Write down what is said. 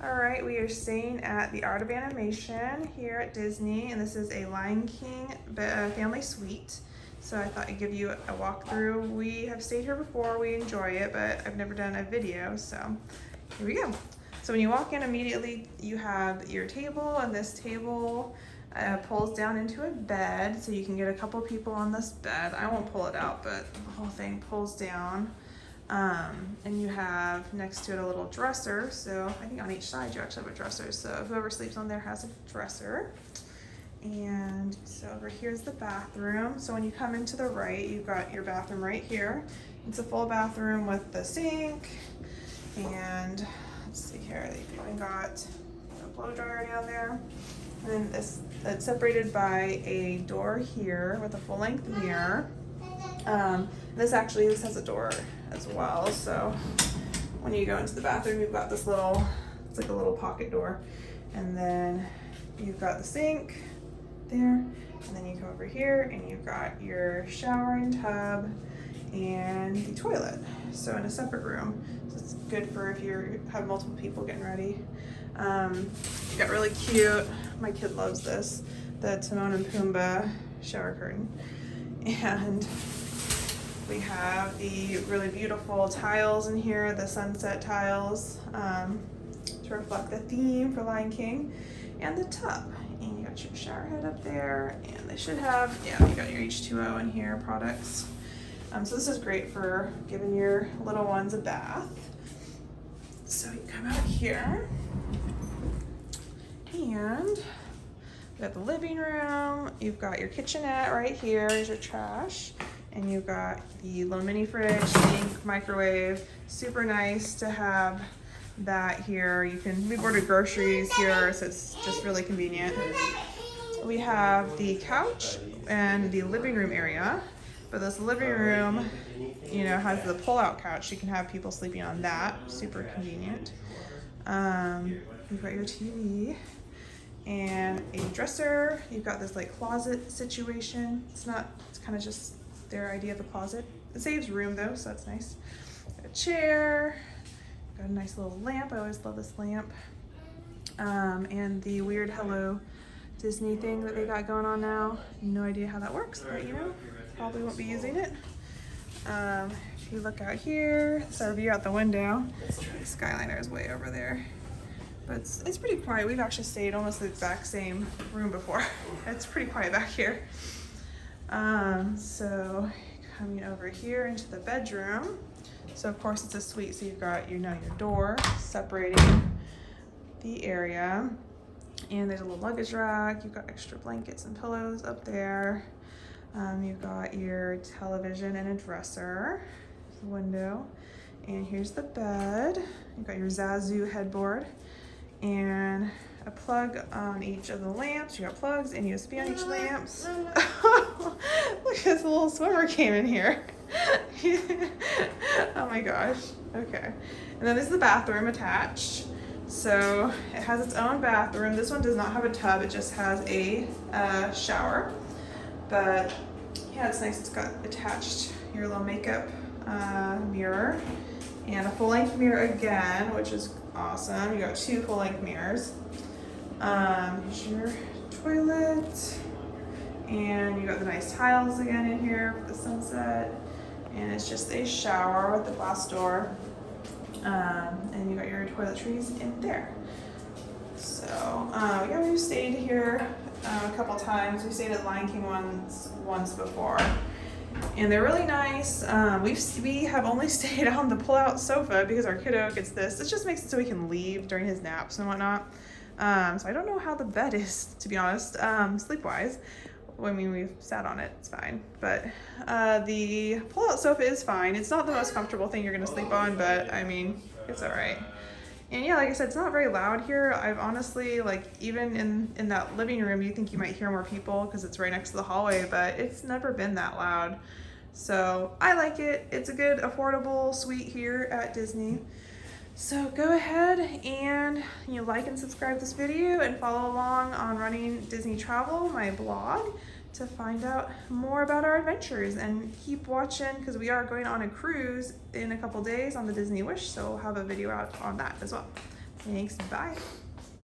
All right, we are staying at the Art of Animation here at Disney, and this is a Lion King family suite. So I thought I'd give you a walkthrough. We have stayed here before, we enjoy it, but I've never done a video, so here we go. So when you walk in immediately, you have your table, and this table pulls down into a bed, so you can get a couple people on this bed. I won't pull it out, but the whole thing pulls down. And you have next to it a little dresser, so I think on each side you actually have a dresser, so whoever sleeps on there has a dresser. And so over here's the bathroom. So when you come into the right, you've got your bathroom right here. It's a full bathroom with the sink, and let's see here, they've even got a blow dryer down there. And then it's separated by a door here with a full-length mirror. This has a door as well, so when you go into the bathroom, you've got this little, it's like a little pocket door, and then you've got the sink there, and then you come over here and you've got your shower and tub and the toilet, so in a separate room. So it's good for if you have multiple people getting ready. You got really cute, my kid loves this, the Timon and Pumbaa shower curtain, and we have the really beautiful tiles in here, the sunset tiles, to reflect the theme for Lion King, and the tub. And you got your shower head up there, and they should have, yeah, you got your H2O in here, products. So this is great for giving your little ones a bath. So you come out here, and you got the living room, you've got your kitchenette right here, is your trash. And you've got the little mini fridge, sink, microwave. Super nice to have that here. We've ordered groceries here, so it's just really convenient. We have the couch and the living room area. But this living room, has the pull-out couch. You can have people sleeping on that. Super convenient. You've got your TV and a dresser. You've got this like closet situation. It's kind of just their idea of a closet. It saves room though, so that's nice. Got a chair, got a nice little lamp. I always love this lamp. And the weird Hello Disney thing that they got going on now. No idea how that works, but probably won't be using it. If you look out here, it's our view out the window. The Skyliner is way over there. But it's pretty quiet. We've actually stayed almost the exact same room before. It's pretty quiet back here. So coming over here into the bedroom. So of course it's a suite, so you've got your door separating the area, and there's a little luggage rack. You've got extra blankets and pillows up there. You've got your television and a dresser, the window, and here's the bed. You've got your Zazu headboard and a plug on each of the lamps. You got plugs and USB on each lamps. Look, this little swimmer came in here. Oh my gosh. Okay. And then there's the bathroom attached. So it has its own bathroom. This one does not have a tub. It just has a shower. But yeah, it's nice. It's got attached your little makeup mirror and a full-length mirror again, which is awesome. You got 2 full-length mirrors. Here's your toilet, and you got the nice tiles again in here for the sunset, and it's just a shower with a glass door, and you got your toiletries in there. So yeah, we've stayed here a couple times. We stayed at Lion King once before, and they're really nice. We have only stayed on the pull-out sofa because our kiddo gets this. It just makes it so he can leave during his naps and whatnot. So I don't know how the bed is, to be honest, sleep-wise. I mean, we've sat on it, it's fine. But the pull-out sofa is fine. It's not the most comfortable thing you're gonna sleep on, but I mean, it's all right. And yeah, like I said, it's not very loud here. I've honestly, even in that living room, you think you might hear more people because it's right next to the hallway, but it's never been that loud. So I like it. It's a good, affordable suite here at Disney. So go ahead and like and subscribe this video and follow along on Running Disney Travel, my blog, to find out more about our adventures, and keep watching because we are going on a cruise in a couple days on the Disney Wish, so we'll have a video out on that as well. Thanks, bye.